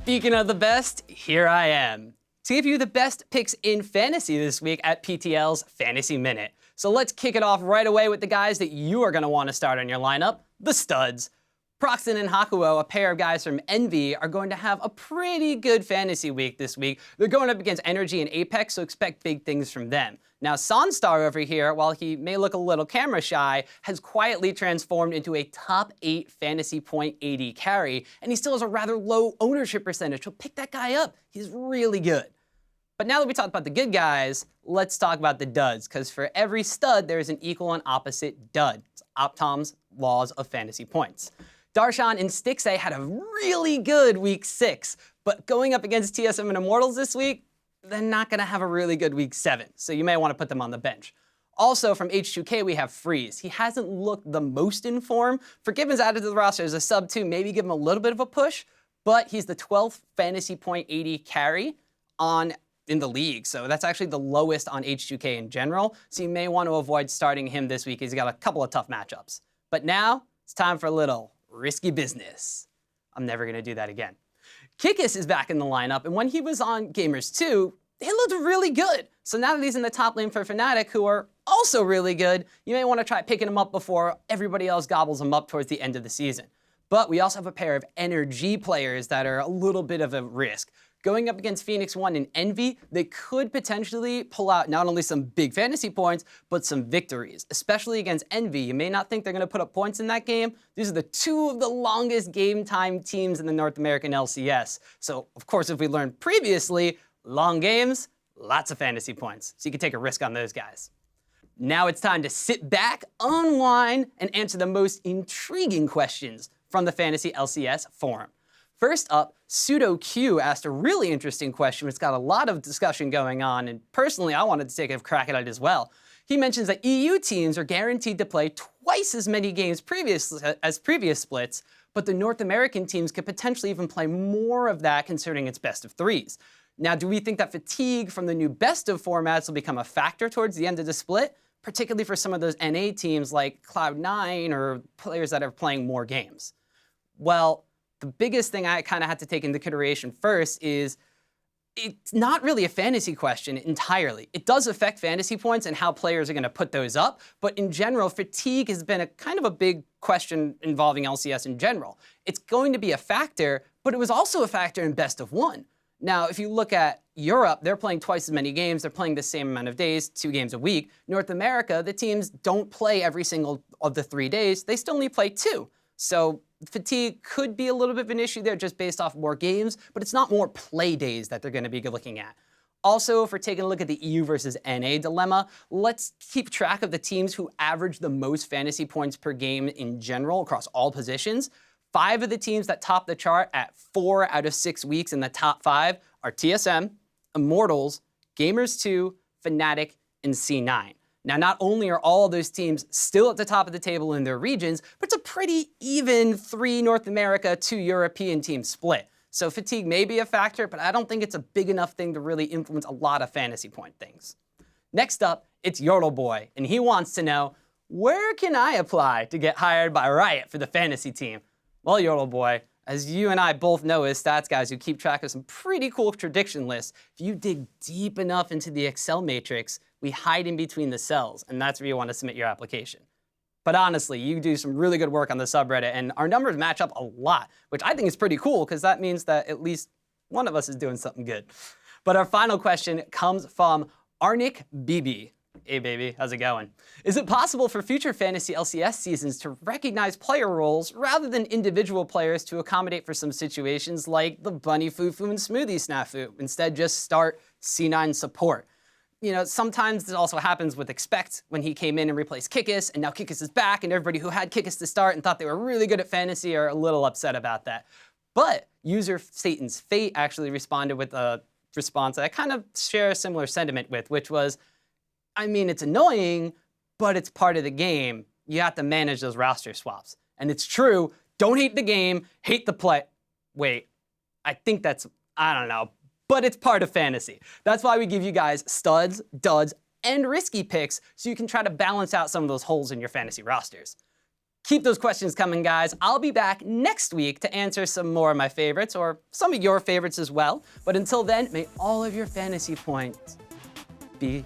Speaking of the best, here I am to give you the best picks in fantasy this week at PTL's Fantasy Minute. So let's kick it off right away with the guys that you are going to want to start on your lineup, the studs. Proxton and Hakuo, a pair of guys from Envy, are going to have a pretty good fantasy week this week. They're going up against Energy and Apex, so expect big things from them. Now, Sonstar over here, while he may look a little camera shy, has quietly transformed into a top 8 fantasy point AD carry, and he still has a rather low ownership percentage, so pick that guy up. He's really good. But now that we talked about the good guys, let's talk about the duds, because for every stud, there is an equal and opposite dud. It's Optom's laws of fantasy points. Darshan and Stixay had a really good week 6, but going up against TSM and Immortals this week, they're not going to have a really good week 7, so you may want to put them on the bench. Also from H2K, we have Freeze. He hasn't looked the most in form. Forgiven's added to the roster as a sub 2, maybe give him a little bit of a push, but he's the 12th fantasy point AD carry in the league, so that's actually the lowest on H2K in general, so you may want to avoid starting him this week. He's got a couple of tough matchups. But now, it's time for a little risky business. I'm never going to do that again. Kikis is back in the lineup, and when he was on Gamers 2, he looked really good. So now that he's in the top lane for Fnatic, who are also really good, you may want to try picking him up before everybody else gobbles him up towards the end of the season. But we also have a pair of Energy players that are a little bit of a risk. Going up against Phoenix 1 and Envy, they could potentially pull out not only some big fantasy points, but some victories, especially against Envy. You may not think they're going to put up points in that game. These are the 2 of the longest game time teams in the North American LCS. So, of course, if we learned previously, long games, lots of fantasy points. So you can take a risk on those guys. Now it's time to sit back, unwind, and answer the most intriguing questions from the Fantasy LCS forum. First up, Pseudo Q asked a really interesting question. It's got a lot of discussion going on, and personally, I wanted to take a crack at it as well. He mentions that EU teams are guaranteed to play twice as many games as previous splits, but the North American teams could potentially even play more of that considering it's best of 3s. Now, do we think that fatigue from the new best of formats will become a factor towards the end of the split, particularly for some of those NA teams like Cloud9 or players that are playing more games? Well, the biggest thing I kind of had to take into consideration first is it's not really a fantasy question entirely. It does affect fantasy points and how players are going to put those up, but in general, fatigue has been a kind of a big question involving LCS in general. It's going to be a factor, but it was also a factor in best of 1. Now, if you look at Europe, they're playing twice as many games. They're playing the same amount of days, 2 games a week. North America, the teams don't play every single of the 3 days. They still only play 2. So fatigue could be a little bit of an issue there just based off more games, but it's not more play days that they're going to be looking at. Also, if we're taking a look at the EU versus NA dilemma, let's keep track of the teams who average the most fantasy points per game in general across all positions. 5 of the teams that top the chart at 4 out of 6 weeks in the top 5 are TSM, Immortals, Gamers 2, Fnatic, and C9. Now, not only are all of those teams still at the top of the table in their regions, but it's a pretty even 3 North America, 2 European team split. So fatigue may be a factor, but I don't think it's a big enough thing to really influence a lot of fantasy point things. Next up, it's Yordle Boy, and he wants to know, where can I apply to get hired by Riot for the fantasy team? Well, Yordle Boy, as you and I both know as stats guys who keep track of some pretty cool prediction lists, if you dig deep enough into the Excel matrix, we hide in between the cells, and that's where you want to submit your application. But honestly, you do some really good work on the subreddit, and our numbers match up a lot, which I think is pretty cool because that means that at least one of us is doing something good. But our final question comes from Arnik BB. Hey baby, how's it going? Is it possible for future Fantasy LCS seasons to recognize player roles rather than individual players to accommodate for some situations like the Bunny Fufu and Smoothie Snafu? Instead, just start C9 support. You know, sometimes this also happens with Expect when he came in and replaced Kikis, and now Kikis is back, and everybody who had Kikis to start and thought they were really good at fantasy are a little upset about that. But user Satan's Fate actually responded with a response that I kind of share a similar sentiment with, which was, I mean, it's annoying, but it's part of the game. You have to manage those roster swaps. And it's true, don't hate the game, hate the play. Wait, I think that's, I don't know, but it's part of fantasy. That's why we give you guys studs, duds, and risky picks so you can try to balance out some of those holes in your fantasy rosters. Keep those questions coming, guys. I'll be back next week to answer some more of my favorites, or some of your favorites as well. But until then, may all of your fantasy points be